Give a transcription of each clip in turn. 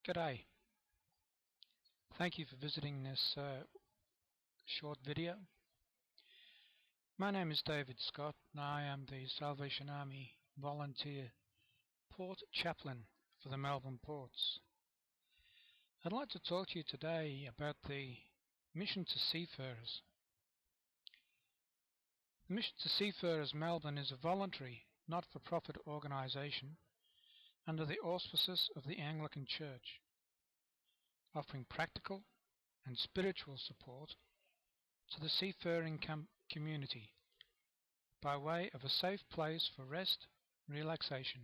G'day. Thank you for visiting this short video. My name is David Scott and I am the Salvation Army volunteer port chaplain for the Melbourne ports. I'd like to talk to you today about the Mission to Seafarers. The Mission to Seafarers Melbourne is a voluntary, not-for-profit organisation under the auspices of the Anglican Church, offering practical and spiritual support to the seafaring community by way of a safe place for rest, relaxation,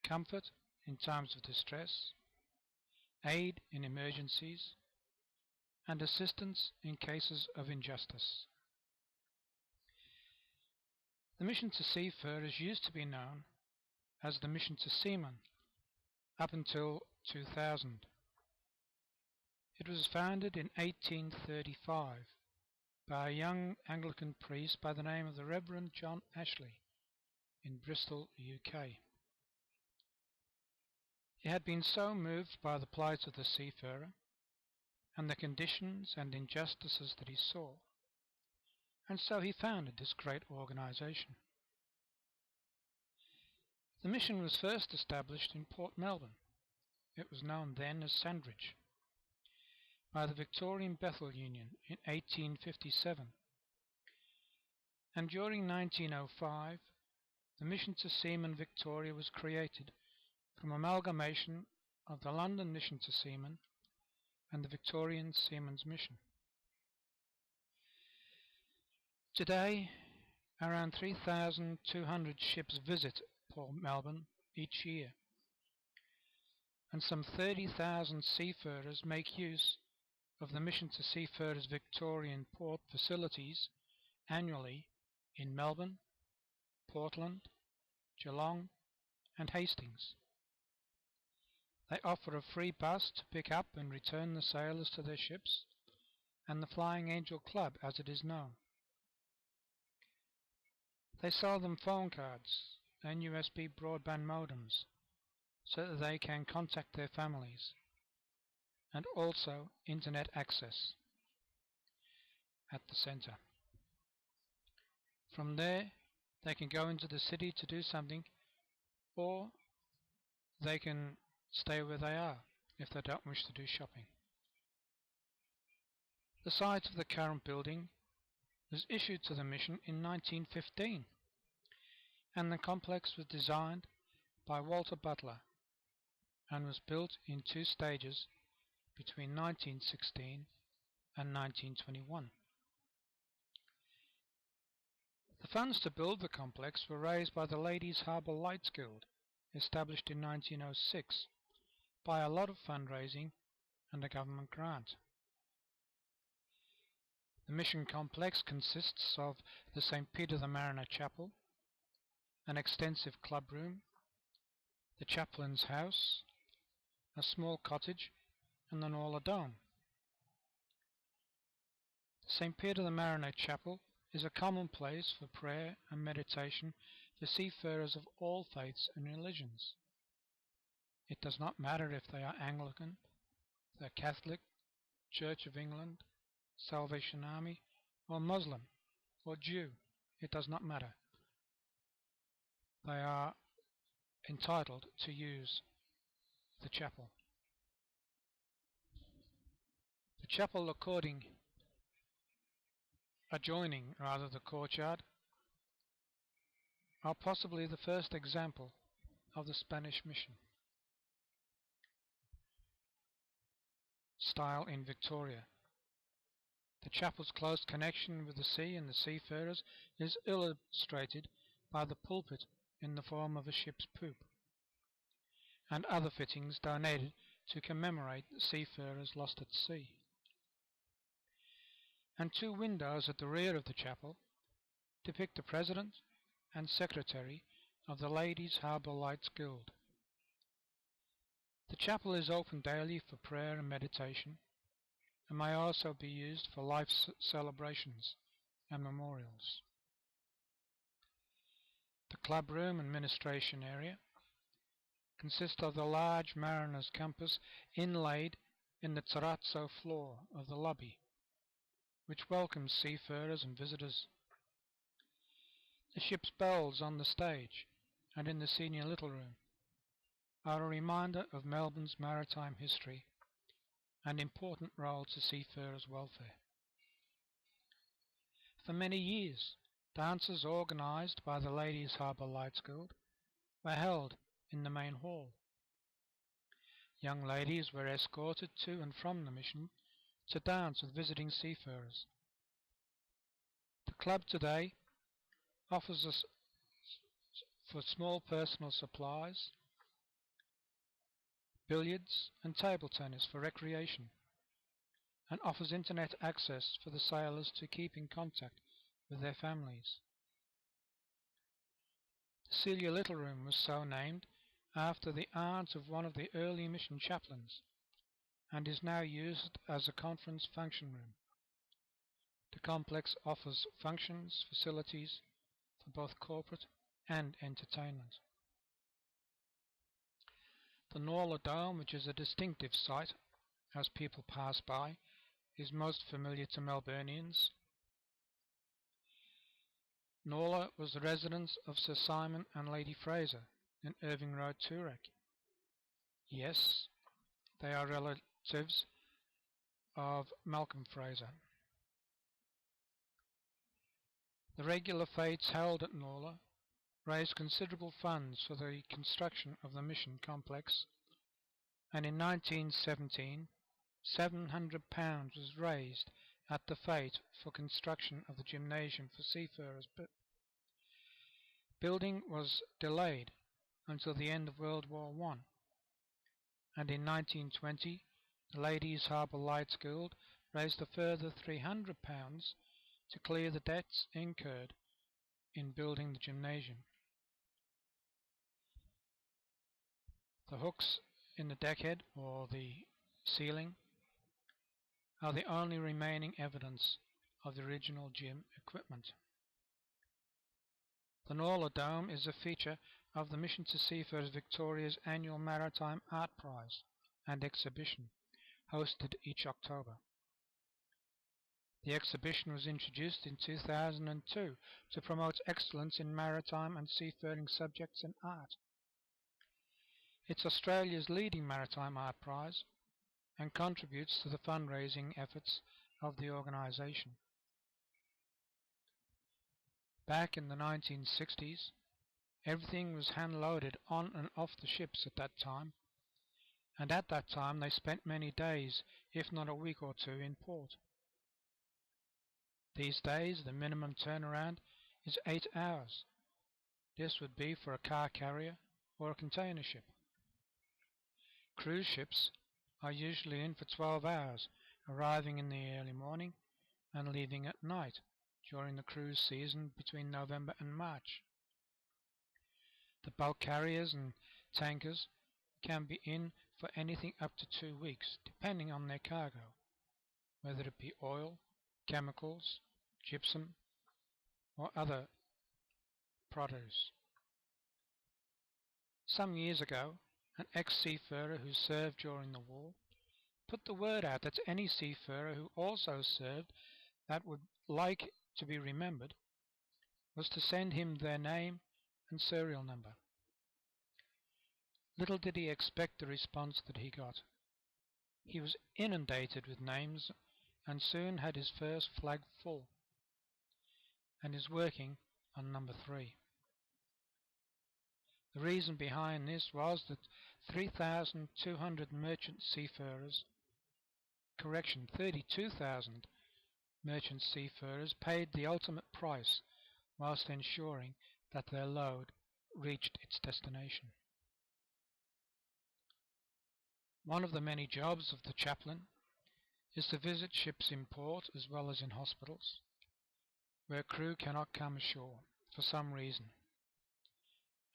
comfort in times of distress, aid in emergencies, and assistance in cases of injustice. The Mission to Seafarers used to be known as the Mission to Seamen up until 2000. It was founded in 1835 by a young Anglican priest by the name of the Reverend John Ashley in Bristol, UK. He had been so moved by the plight of the seafarer and the conditions and injustices that he saw, and so he founded this great organisation. The mission was first established in Port Melbourne. It was known then as Sandridge, by the Victorian Bethel Union in 1857, and during 1905 the Mission to Seamen Victoria was created from amalgamation of the London Mission to Seamen and the Victorian Seamen's Mission. Today, around 3,200 ships visit Port Melbourne each year, and some 30,000 seafarers make use of the Mission to Seafarers Victorian port facilities annually in Melbourne, Portland, Geelong and Hastings. They offer a free bus to pick up and return the sailors to their ships, and the Flying Angel Club as it is known. They sell them phone cards and USB broadband modems so that they can contact their families, and also internet access at the centre. From there they can go into the city to do something, or they can stay where they are if they don't wish to do shopping. The site of the current building was issued to the mission in 1915, and the complex was designed by Walter Butler and was built in 2 stages between 1916 and 1921. The funds to build the complex were raised by the Ladies' Harbour Lights Guild, established in 1906, by a lot of fundraising and a government grant. The mission complex consists of the St. Peter the Mariner Chapel, an extensive club room, the chaplain's house, a small cottage and the Norla Dome. St. Peter the Mariner Chapel is a common place for prayer and meditation for seafarers of all faiths and religions. It does not matter if they are Anglican, they're Catholic, Church of England, Salvation Army, or Muslim, or Jew. It does not matter. They are entitled to use the chapel. The chapel adjoining the courtyard are possibly the first example of the Spanish mission style in Victoria. The chapel's close connection with the sea and the seafarers is illustrated by the pulpit in the form of a ship's poop, and other fittings donated to commemorate the seafarers lost at sea. And 2 windows at the rear of the chapel depict the President and Secretary of the Ladies' Harbour Lights Guild. The chapel is open daily for prayer and meditation, and may also be used for life celebrations and memorials. The club room and ministration area consist of the large mariner's compass inlaid in the terrazzo floor of the lobby, which welcomes seafarers and visitors. The ship's bells on the stage and in the senior little room are a reminder of Melbourne's maritime history and important role to seafarers' welfare. For many years, dances organised by the Ladies' Harbour Lights Guild were held in the main hall. Young ladies were escorted to and from the mission to dance with visiting seafarers. The club today offers us for small personal supplies, billiards and table tennis for recreation, and offers internet access for the sailors to keep in contact with their families. The Celia Little Room was so named after the aunt of one of the early mission chaplains and is now used as a conference function room. The complex offers functions, facilities for both corporate and entertainment. The Norla Dome, which is a distinctive sight as people pass by, is most familiar to Melburnians. Norla was the residence of Sir Simon and Lady Fraser in Irving Road, Toorak. Yes, they are relatives of Malcolm Fraser. The regular fetes held at Norla raised considerable funds for the construction of the mission complex, and in 1917 £700 was raised at the fete for construction of the gymnasium for seafarers. But building was delayed until the end of World War I, and in 1920 the Ladies' Harbour Lights Guild raised a further £300 to clear the debts incurred in building the gymnasium. The hooks in the deckhead or the ceiling are the only remaining evidence of the original gym equipment. The Norla Dome is a feature of the Mission to Seafarers Victoria's annual Maritime Art Prize and exhibition, hosted each October. The exhibition was introduced in 2002 to promote excellence in maritime and seafaring subjects and art. It's Australia's leading maritime art prize and contributes to the fundraising efforts of the organisation. Back in the 1960s, everything was hand-loaded on and off the ships at that time, and at that time they spent many days, if not a week or two, in port. These days the minimum turnaround is 8 hours. This would be for a car carrier or a container ship. Cruise ships are usually in for 12 hours, arriving in the early morning and leaving at night during the cruise season between November and March. The bulk carriers and tankers can be in for anything up to 2 weeks, depending on their cargo, whether it be oil, chemicals, gypsum, or other produce. Some years ago, an ex-seafarer who served during the war put the word out that any seafarer who also served that would like to be remembered was to send him their name and serial number. Little did he expect the response that he got. He was inundated with names and soon had his first flag full, and is working on number 3. The reason behind this was that 3,200 merchant seafarers, 32,000 merchant seafarers paid the ultimate price whilst ensuring that their load reached its destination. One of the many jobs of the chaplain is to visit ships in port as well as in hospitals, where crew cannot come ashore for some reason.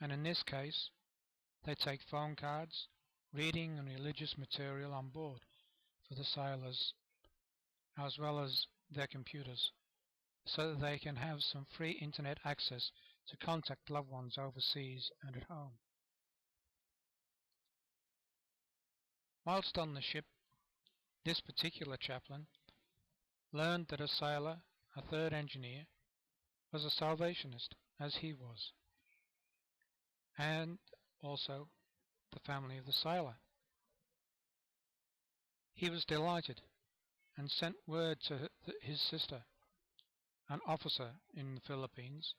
And in this case, they take phone cards, reading and religious material on board for the sailors, as well as their computers, so that they can have some free internet access to contact loved ones overseas and at home. Whilst on the ship, this particular chaplain learned that a sailor, a third engineer, was a Salvationist, as he was, and also the family of the sailor. He was delighted and sent word to his sister, an officer in the Philippines,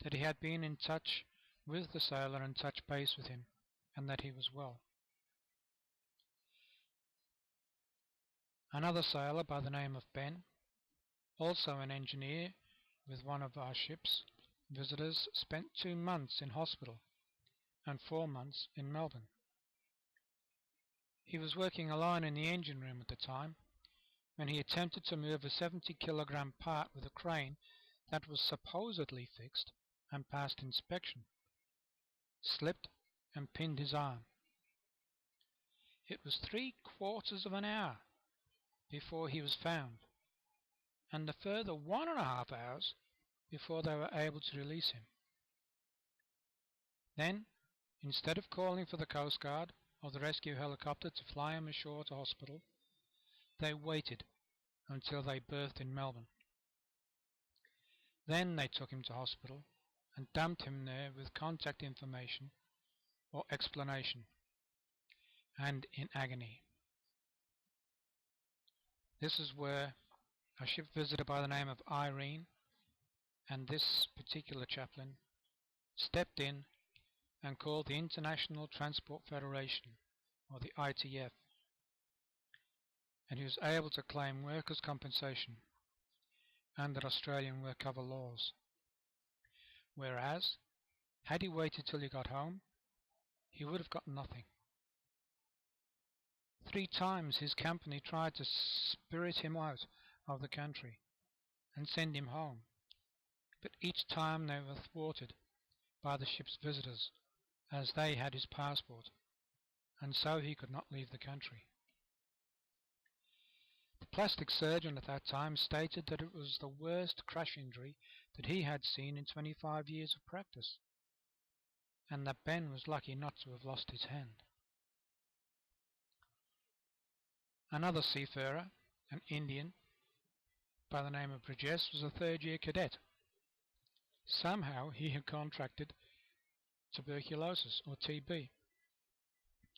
that he had been in touch with the sailor and touched base with him, and that he was well. Another sailor by the name of Ben, also an engineer with one of our ship's visitors, spent 2 months in hospital and 4 months in Melbourne. He was working alone in the engine room at the time when he attempted to move a 70-kilogram part with a crane that was supposedly fixed and passed inspection, slipped and pinned his arm. It was 3/4 of an hour before he was found, and a further 1.5 hours before they were able to release him. Then, instead of calling for the Coast Guard or the rescue helicopter to fly him ashore to hospital, they waited until they berthed in Melbourne. Then they took him to hospital and dumped him there with contact information or explanation, and in agony. This is where a ship visitor by the name of Irene and this particular chaplain stepped in and called the International Transport Federation, or the ITF, and he was able to claim workers' compensation under Australian work cover laws. Whereas, had he waited till he got home, he would have got nothing. 3 times his company tried to spirit him out of the country and send him home, but each time they were thwarted by the ship's visitors, as they had his passport, and so he could not leave the country. The plastic surgeon at that time stated that it was the worst crash injury that he had seen in 25 years of practice, and that Ben was lucky not to have lost his hand. Another seafarer, an Indian by the name of Bridges, was a third-year cadet. Somehow he had contracted tuberculosis, or TB,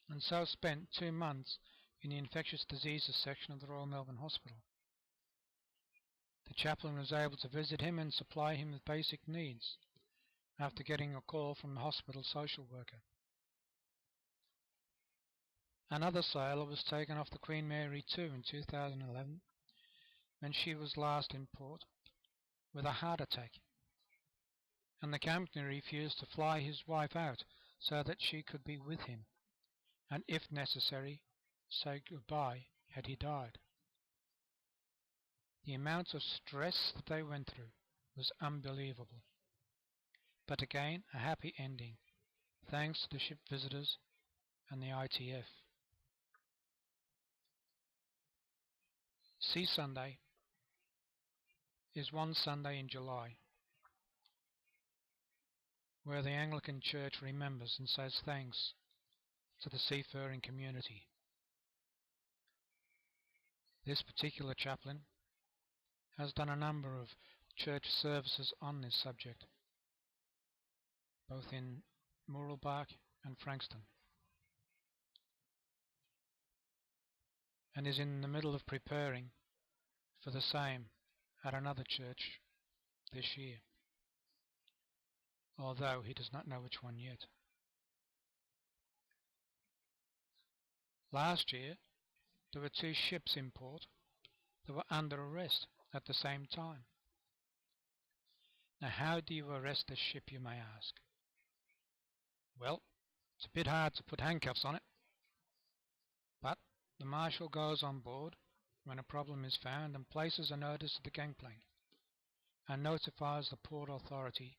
and so spent 2 months in the infectious diseases section of the Royal Melbourne Hospital. The chaplain was able to visit him and supply him with basic needs after getting a call from the hospital social worker. Another sailor was taken off the Queen Mary 2 in 2011 when she was last in port with a heart attack, and the company refused to fly his wife out so that she could be with him, and if necessary, say goodbye had he died. The amount of stress that they went through was unbelievable, but again a happy ending, thanks to the ship visitors and the ITF. Sea Sunday is one Sunday in July where the Anglican Church remembers and says thanks to the seafaring community. This particular chaplain has done a number of church services on this subject, both in Mooralbark and Frankston, and is in the middle of preparing for the same at another church this year, although he does not know which one yet. Last year there were 2 ships in port that were under arrest at the same time. Now, how do you arrest a ship, you may ask? Well, it's a bit hard to put handcuffs on it, but the marshal goes on board when a problem is found and places a notice at the gangplank and notifies the port authority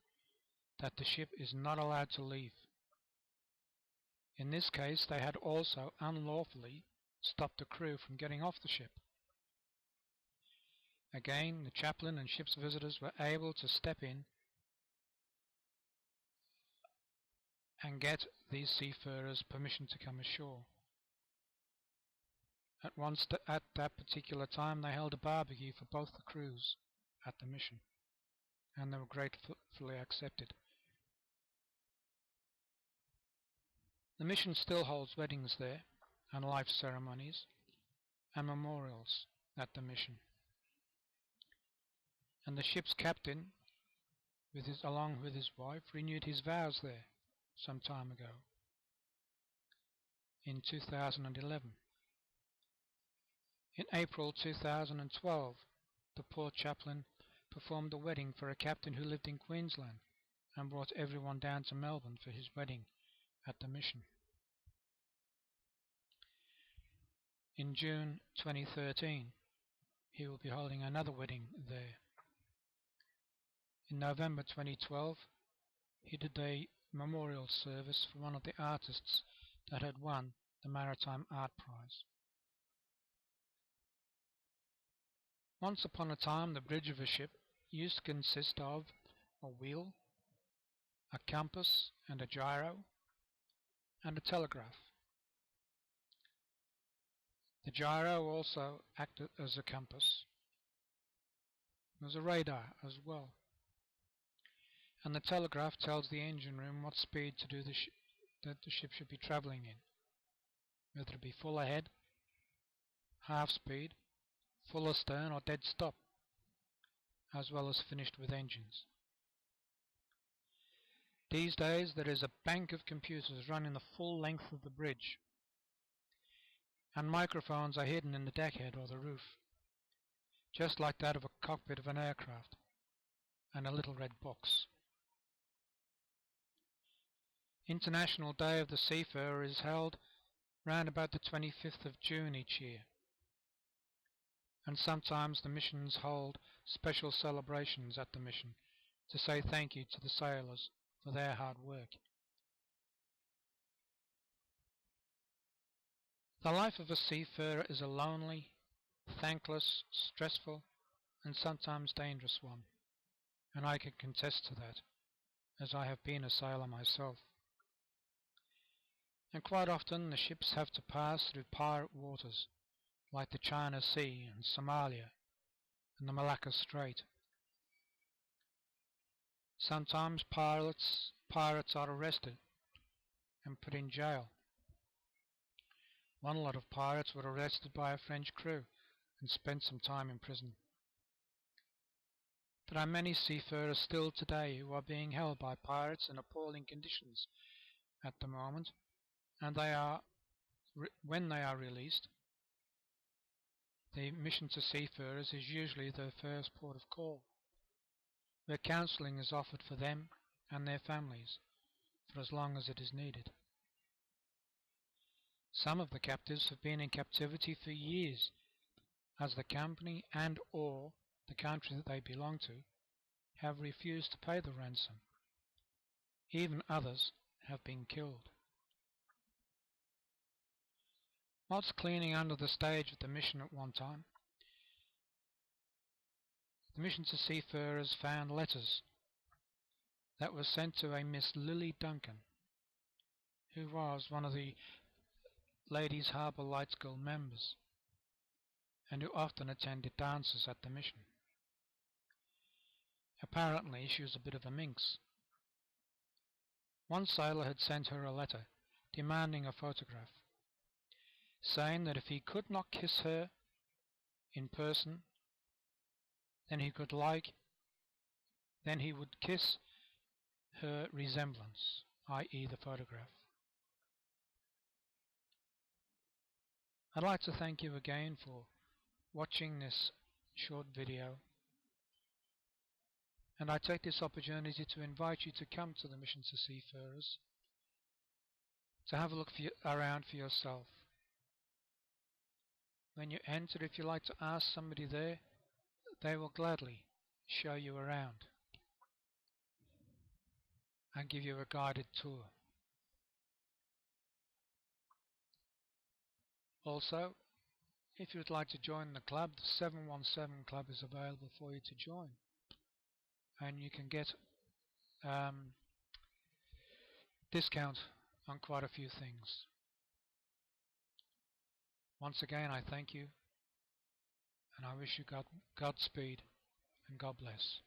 that the ship is not allowed to leave. In this case, they had also unlawfully stopped the crew from getting off the ship. Again, the chaplain and ship's visitors were able to step in and get these seafarers permission to come ashore. At that particular time they held a barbecue for both the crews at the mission, and they were gratefully accepted. The mission still holds weddings there, and life ceremonies, and memorials at the mission. And the ship's captain, along with his wife, renewed his vows there some time ago, in 2011. In April 2012, the port chaplain performed a wedding for a captain who lived in Queensland and brought everyone down to Melbourne for his wedding at the mission. In June 2013, he will be holding another wedding there. In November 2012, he did a memorial service for one of the artists that had won the Maritime Art Prize. Once upon a time, the bridge of a ship used to consist of a wheel, a compass and a gyro, and a telegraph. The gyro also acted as a compass. There was a radar as well. And the telegraph tells the engine room what speed that the ship should be travelling in, whether it be full ahead, half speed, full astern or dead stop, as well as finished with engines. These days there is a bank of computers running the full length of the bridge, and microphones are hidden in the deckhead or the roof, just like that of a cockpit of an aircraft, and a little red box. International Day of the Seafarer is held round about the 25th of June each year, and sometimes the missions hold special celebrations at the mission to say thank you to the sailors for their hard work. The life of a seafarer is a lonely, thankless, stressful, and sometimes dangerous one, and I can contest to that, as I have been a sailor myself. And quite often the ships have to pass through pirate waters, like the China Sea and Somalia and the Malacca Strait. Sometimes pirates are arrested and put in jail. One lot of pirates were arrested by a French crew and spent some time in prison. There are many seafarers still today who are being held by pirates in appalling conditions at the moment, and when they are released, the mission to seafarers is usually their first port of call, where counselling is offered for them and their families for as long as it is needed. Some of the captives have been in captivity for years, as the company and or the country that they belong to have refused to pay the ransom. Even others have been killed. Whilst cleaning under the stage at the mission at one time, the mission to seafarers found letters that were sent to a Miss Lily Duncan, who was one of the Ladies Harbour Light School members, and who often attended dances at the mission. Apparently she was a bit of a minx. One sailor had sent her a letter demanding a photograph, saying that if he could not kiss her in person, then he would kiss her resemblance, i.e. the photograph. I'd like to thank you again for watching this short video, and I take this opportunity to invite you to come to the Mission to Seafarers to have a look around for yourself. When you enter, if you like to ask somebody there, they will gladly show you around and give you a guided tour. Also, if you would like to join the club, the 717 Club is available for you to join, and you can get discount on quite a few things. Once again, I thank you, and I wish you Godspeed and God bless.